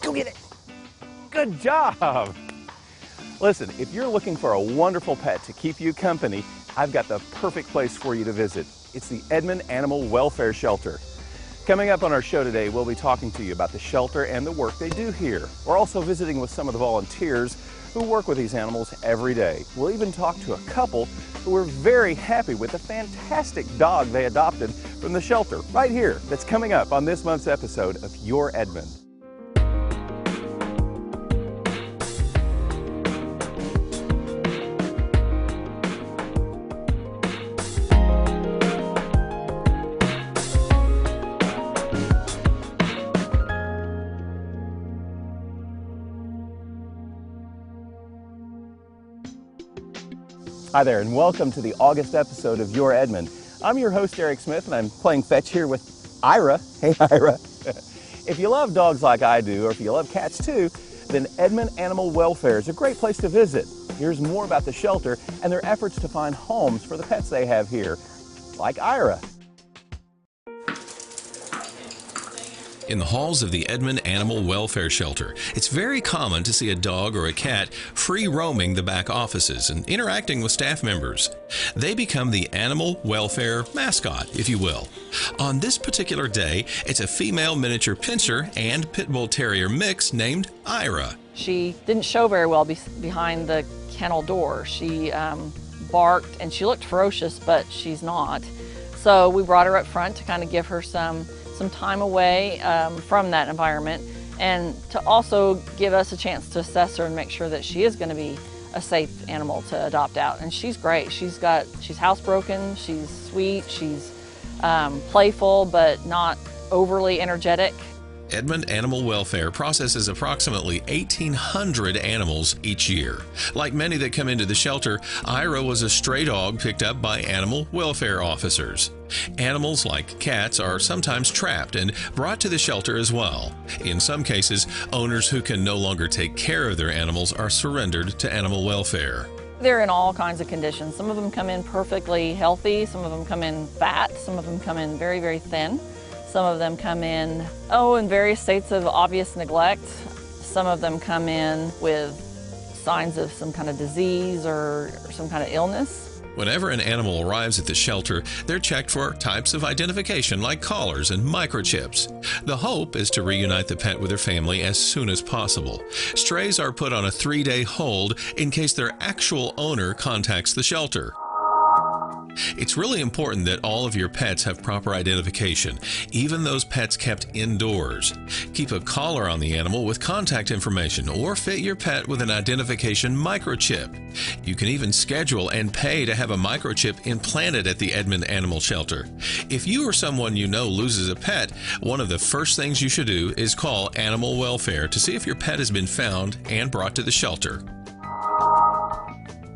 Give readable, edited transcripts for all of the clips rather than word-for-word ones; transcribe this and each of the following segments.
Go get it. Good job. Listen, if you're looking for a wonderful pet to keep you company, I've got the perfect place for you to visit. It's the Edmond Animal Welfare Shelter. Coming up on our show today, we'll be talking to you about the shelter and the work they do here. We're also visiting with some of the volunteers who work with these animals every day. We'll even talk to a couple who were very happy with the fantastic dog they adopted from the shelter right here. That's coming up on this month's episode of Your Edmond. Hi there, and welcome to the August episode of Your Edmond. I'm your host, Eric Smith, and I'm playing fetch here with Ira. Hey, Ira. If you love dogs like I do, or if you love cats too, then Edmond Animal Welfare is a great place to visit. Here's more about the shelter and their efforts to find homes for the pets they have here, like Ira. In the halls of the Edmond Animal Welfare Shelter, it's very common to see a dog or a cat free roaming the back offices and interacting with staff members. They become the animal welfare mascot, if you will. On this particular day, it's a female miniature pinscher and pit bull terrier mix named Ira. She didn't show very well behind the kennel door. She barked and she looked ferocious, but she's not. So we brought her up front to kind of give her some time away from that environment, and to also give us a chance to assess her and make sure that she is going to be a safe animal to adopt out. And she's great. She's housebroken, she's sweet, she's playful, but not overly energetic. Edmond Animal Welfare processes approximately 1,800 animals each year. Like many that come into the shelter, Ira was a stray dog picked up by animal welfare officers. Animals like cats are sometimes trapped and brought to the shelter as well. In some cases, owners who can no longer take care of their animals are surrendered to animal welfare. They're in all kinds of conditions. Some of them come in perfectly healthy, some of them come in fat, some of them come in very, very thin. Some of them come in, in various states of obvious neglect. Some of them come in with signs of some kind of disease or some kind of illness. Whenever an animal arrives at the shelter, they're checked for types of identification like collars and microchips. The hope is to reunite the pet with their family as soon as possible. Strays are put on a 3-day hold in case their actual owner contacts the shelter. It's really important that all of your pets have proper identification, even those pets kept indoors. Keep a collar on the animal with contact information or fit your pet with an identification microchip. You can even schedule and pay to have a microchip implanted at the Edmond Animal Shelter. If you or someone you know loses a pet, one of the first things you should do is call Animal Welfare to see if your pet has been found and brought to the shelter.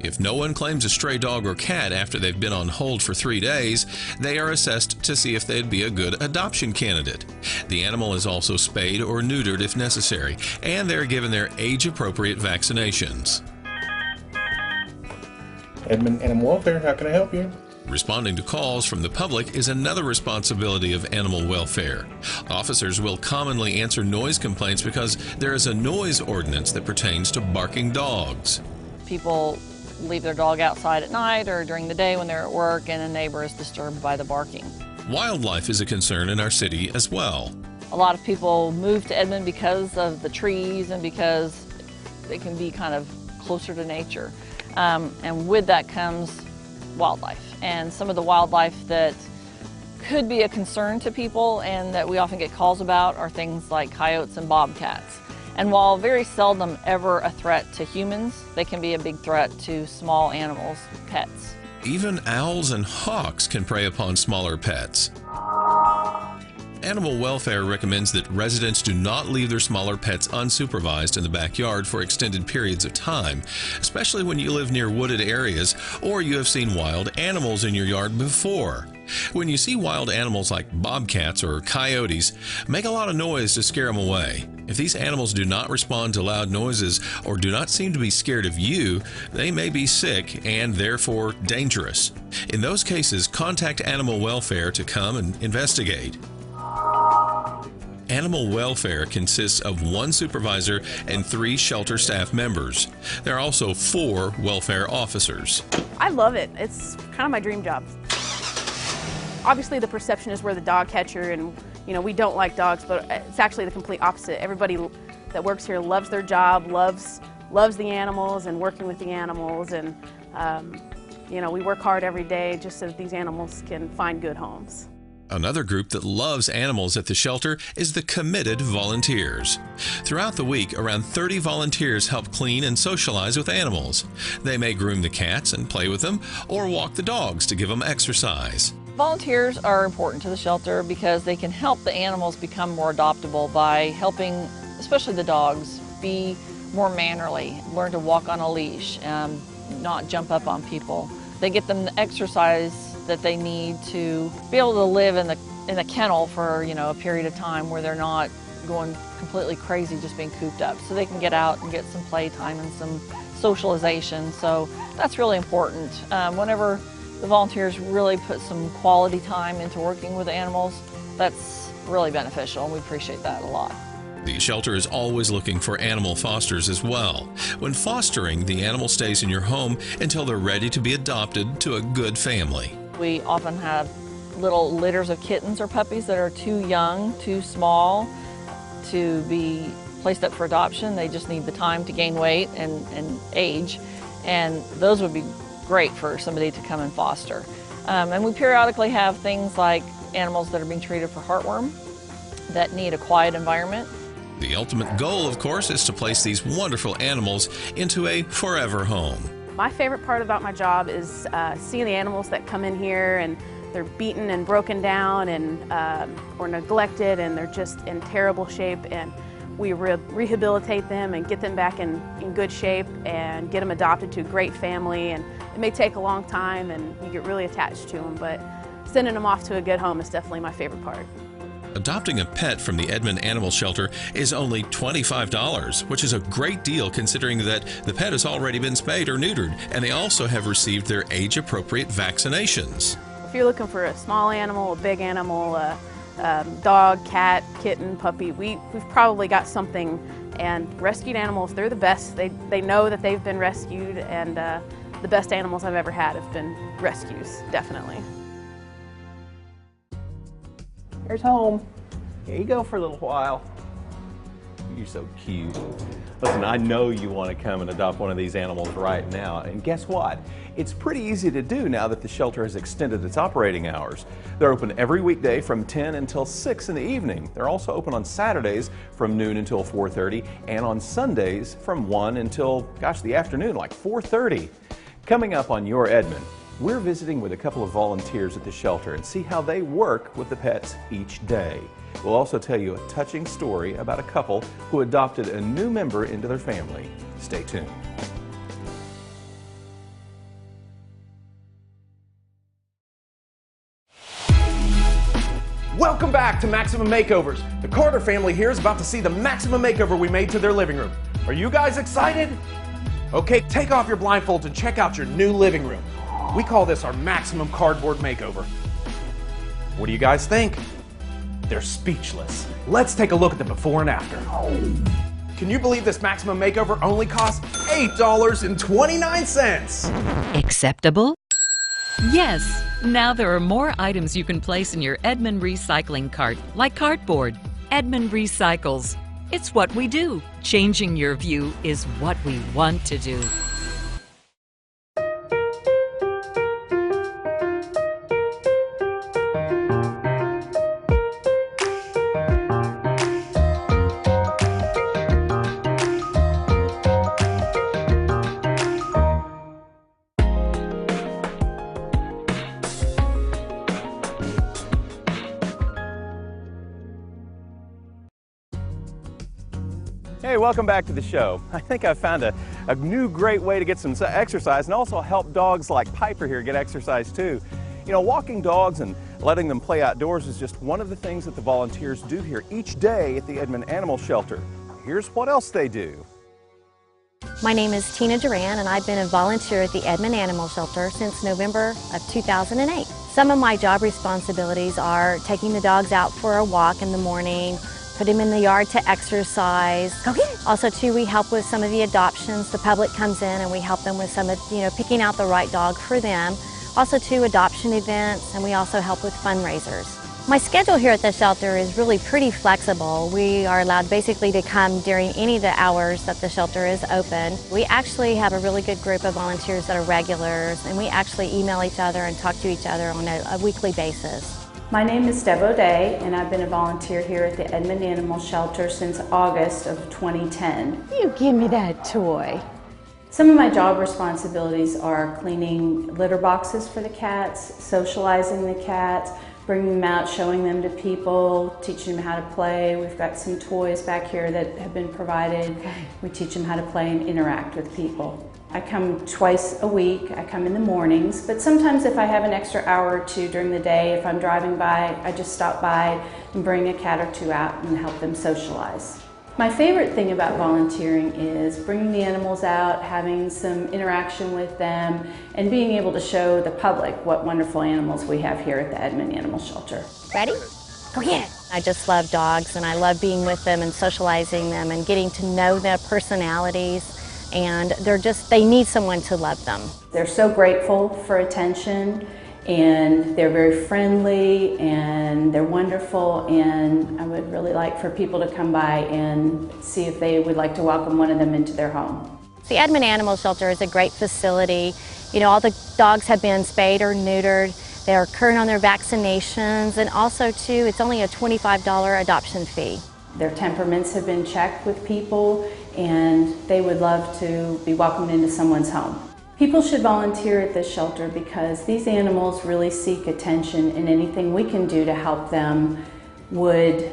If no one claims a stray dog or cat after they've been on hold for 3 days, they are assessed to see if they'd be a good adoption candidate. The animal is also spayed or neutered if necessary, and they're given their age-appropriate vaccinations. Edmond Animal Welfare, how can I help you? Responding to calls from the public is another responsibility of animal welfare. Officers will commonly answer noise complaints because there is a noise ordinance that pertains to barking dogs. People leave their dog outside at night or during the day when they're at work and a neighbor is disturbed by the barking. Wildlife is a concern in our city as well. A lot of people move to Edmond because of the trees and because they can be kind of closer to nature. And with that comes wildlife. And some of the wildlife that could be a concern to people and that we often get calls about are things like coyotes and bobcats. And while very seldom ever a threat to humans, they can be a big threat to small animals, pets. Even owls and hawks can prey upon smaller pets. Animal Welfare recommends that residents do not leave their smaller pets unsupervised in the backyard for extended periods of time, especially when you live near wooded areas or you have seen wild animals in your yard before. When you see wild animals like bobcats or coyotes, make a lot of noise to scare them away. If these animals do not respond to loud noises or do not seem to be scared of you, they may be sick and therefore dangerous. In those cases, contact Animal Welfare to come and investigate. animal welfare consists of 1 supervisor and 3 shelter staff members. There are also 4 welfare officers. I love it. It's kind of my dream job. Obviously, the perception is we're the dog catcher and, you know, we don't like dogs, but it's actually the complete opposite. Everybody that works here loves their job, loves the animals and working with the animals, and you know, we work hard every day just so that these animals can find good homes. Another group that loves animals at the shelter is the committed volunteers. Throughout the week, around 30 volunteers help clean and socialize with animals. They may groom the cats and play with them, or walk the dogs to give them exercise. Volunteers are important to the shelter because they can help the animals become more adoptable by helping, especially the dogs, be more mannerly, learn to walk on a leash, not jump up on people. They get them the exercise that they need to be able to live in the kennel for, you know, a period of time where they're not going completely crazy just being cooped up. So they can get out and get some playtime and some socialization. So that's really important. Whenever the volunteers really put some quality time into working with the animals, that's really beneficial, and we appreciate that a lot. The shelter is always looking for animal fosters as well. When fostering, the animal stays in your home until they're ready to be adopted to a good family. We often have little litters of kittens or puppies that are too young, too small to be placed up for adoption. They just need the time to gain weight and age, and those would be great for somebody to come and foster. And we periodically have things like animals that are being treated for heartworm that need a quiet environment. The ultimate goal, of course, is to place these wonderful animals into a forever home. My favorite part about my job is seeing the animals that come in here and they're beaten and broken down and or neglected, and they're just in terrible shape, and we rehabilitate them and get them back in good shape and get them adopted to a great family. And it may take a long time and you get really attached to them, but sending them off to a good home is definitely my favorite part. Adopting a pet from the Edmond Animal Shelter is only $25, which is a great deal considering that the pet has already been spayed or neutered, and they also have received their age-appropriate vaccinations. If you're looking for a small animal, a big animal, dog, cat, kitten, puppy, we've probably got something. And rescued animals, they're the best. They know that they've been rescued, and the best animals I've ever had have been rescues, definitely. Here's home. Here you go for a little while. You're so cute. Listen, I know you want to come and adopt one of these animals right now, and guess what? It's pretty easy to do now that the shelter has extended its operating hours. They're open every weekday from 10 until 6 in the evening. They're also open on Saturdays from noon until 4:30, and on Sundays from 1 until, the afternoon, like 4:30. Coming up on Your Edmond, we're visiting with a couple of volunteers at the shelter and see how they work with the pets each day. We'll also tell you a touching story about a couple who adopted a new member into their family. Stay tuned. Welcome back to Maximum Makeovers. The Carter family here is about to see the maximum makeover we made to their living room. Are you guys excited? Okay, take off your blindfolds and check out your new living room. We call this our maximum cardboard makeover. What do you guys think? They're speechless. Let's take a look at the before and after. Can you believe this maximum makeover only costs $8.29? Acceptable? Yes. Now there are more items you can place in your Edmond recycling cart, like cardboard. Edmond recycles. It's what we do. Changing your view is what we want to do. Hey, welcome back to the show. I think I've found a new great way to get some exercise and also help dogs like Piper here get exercise too. You know, walking dogs and letting them play outdoors is just one of the things that the volunteers do here each day at the Edmond Animal Shelter. Here's what else they do. My name is Tina Duran, and I've been a volunteer at the Edmond Animal Shelter since November of 2008. Some of my job responsibilities are taking the dogs out for a walk in the morning, put them in the yard to exercise. Go get it. Also too, we help with some of the adoptions. The public comes in and we help them with some of, picking out the right dog for them. Also too, adoption events, and we also help with fundraisers. My schedule here at the shelter is really pretty flexible. We are allowed basically to come during any of the hours that the shelter is open. We actually have a really good group of volunteers that are regulars, and we actually email each other and talk to each other on a weekly basis. My name is Deb O'Day, and I've been a volunteer here at the Edmond Animal Shelter since August of 2010. You give me that toy. Some of my job responsibilities are cleaning litter boxes for the cats, socializing the cats, bringing them out, showing them to people, teaching them how to play. We've got some toys back here that have been provided. We teach them how to play and interact with people. I come twice a week. I come in the mornings, but sometimes if I have an extra hour or two during the day, if I'm driving by, I just stop by and bring a cat or two out and help them socialize. My favorite thing about volunteering is bringing the animals out, having some interaction with them, and being able to show the public what wonderful animals we have here at the Edmond Animal Shelter. Ready? Go get it. I just love dogs, and I love being with them and socializing them and getting to know their personalities, and they need someone to love them. They're so grateful for attention, and they're very friendly, and they're wonderful, and I would really like for people to come by and see if they would like to welcome one of them into their home. The Edmond Animal Shelter is a great facility. All the dogs have been spayed or neutered. They are current on their vaccinations, and also too, it's only a $25 adoption fee. Their temperaments have been checked with people, and they would love to be welcomed into someone's home. People should volunteer at this shelter because these animals really seek attention, and anything we can do to help them would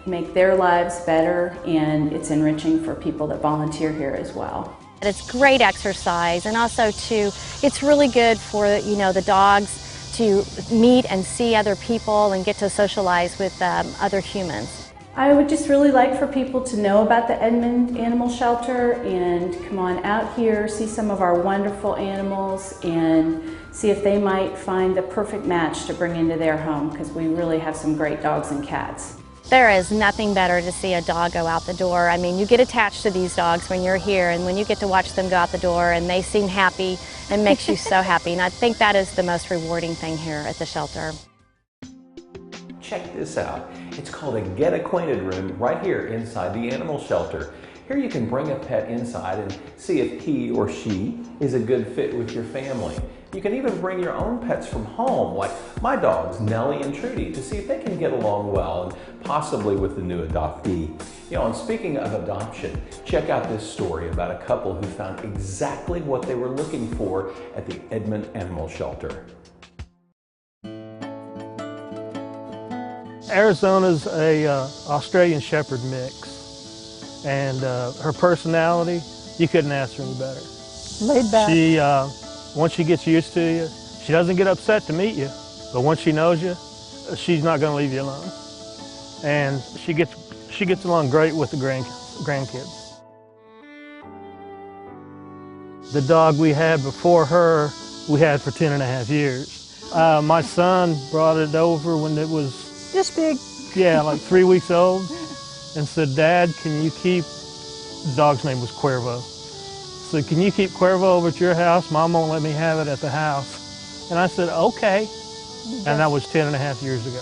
make their lives better, and it's enriching for people that volunteer here as well. It's great exercise, and also too, it's really good for the dogs to meet and see other people and get to socialize with other humans. I would just really like for people to know about the Edmond Animal Shelter and come on out here, see some of our wonderful animals, and see if they might find the perfect match to bring into their home, because we really have some great dogs and cats. There is nothing better to see a dog go out the door. I mean, you get attached to these dogs when you're here, and when you get to watch them go out the door and they seem happy, it makes you so happy. And I think that is the most rewarding thing here at the shelter. Check this out. It's called a Get Acquainted room right here inside the animal shelter. Here you can bring a pet inside and see if he or she is a good fit with your family. You can even bring your own pets from home, like my dogs, Nellie and Trudy, to see if they can get along well, and possibly with the new adoptee. And speaking of adoption, check out this story about a couple who found exactly what they were looking for at the Edmond Animal Shelter. Arizona's a Australian Shepherd mix, and her personality, you couldn't ask her any better. Laid back. She, once she gets used to you, she doesn't get upset to meet you, but once she knows you, she's not going to leave you alone. And she gets along great with the grandkids. The dog we had before her, we had for 10.5 years. My son brought it over when it was This big. yeah, like 3 weeks old, and said, "Dad, can you keep," the dog's name was Cuervo, said, "Can you keep Cuervo over at your house? Mom won't let me have it at the house." And I said, "Okay." And that was 10.5 years ago.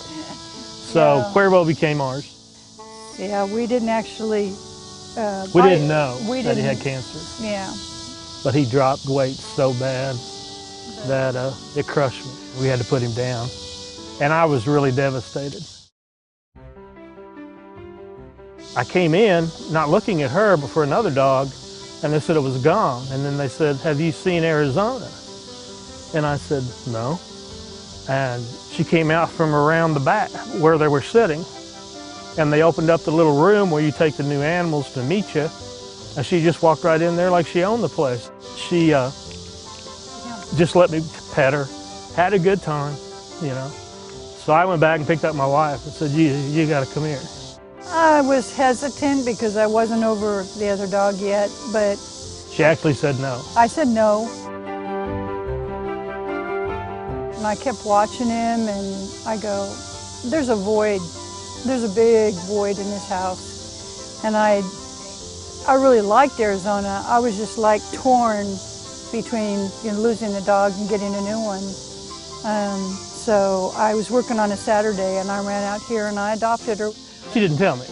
So Yeah. Cuervo became ours. Yeah, we didn't actually. We didn't know we that he didn't- had cancer, Yeah. but he dropped weight so bad that it crushed me. We had to put him down. And I was really devastated. I came in, not looking at her, but for another dog, and they said it was gone. And then they said, "Have you seen Arizona?" And I said, "No." And she came out from around the back where they were sitting, and they opened up the little room where you take the new animals to meet you, and she just walked right in there like she owned the place. She just let me pet her, had a good time, So I went back and picked up my wife and said, you got to come here. I was hesitant because I wasn't over the other dog yet, but She actually said no. I said no. And I kept watching him, and I go, there's a void There's a big void in this house, and I really liked Arizona. I was just like torn between losing the dog and getting a new one. So I was working on a Saturday, and I ran out here and I adopted her. She didn't tell me.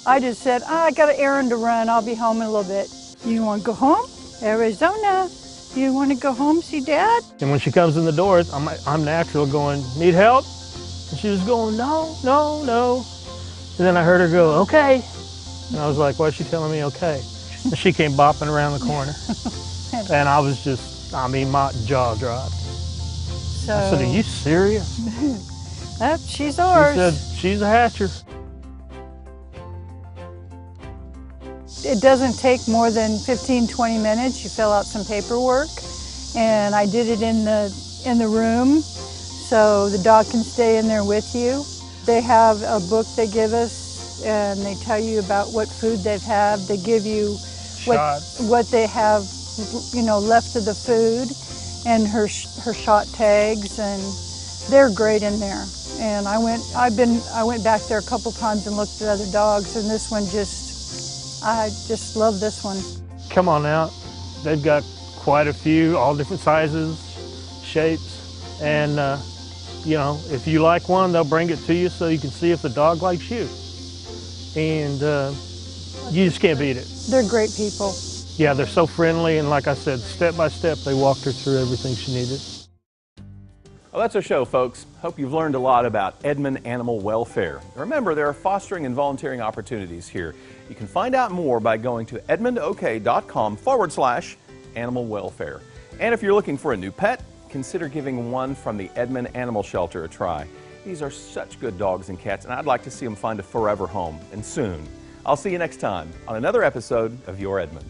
I just said, I got an errand to run. I'll be home in a little bit. You want to go home? Arizona. You want to go home, see Dad? And when she comes in the doors, I'm natural going, need help? And she was going, no, no, no. And then I heard her go, okay. And I was like, why is she telling me okay? And she came bopping around the corner. And I was just, my jaw dropped. So, I said, are you serious? She's ours. She said, she's a hatcher. It doesn't take more than 15-20 minutes. You fill out some paperwork, and I did it in the room, so the dog can stay in there with you. They have a book they give us, and they tell you about what food they've had. They give you what they have, left of the food, and her shot tags, and they're great in there. And I went back there a couple times and looked at other dogs, and this one I just love this one. Come on out. They've got quite a few, all different sizes, shapes, and if you like one, they'll bring it to you so you can see if the dog likes you. And you just can't beat it. They're great people. Yeah, they're so friendly, and like I said, step by step, they walked her through everything she needed. Well, that's our show, folks. Hope you've learned a lot about Edmond Animal Welfare. Remember, there are fostering and volunteering opportunities here. You can find out more by going to edmondok.com/animal welfare. And if you're looking for a new pet, consider giving one from the Edmond Animal Shelter a try. These are such good dogs and cats, and I'd like to see them find a forever home, and soon. I'll see you next time on another episode of Your Edmond.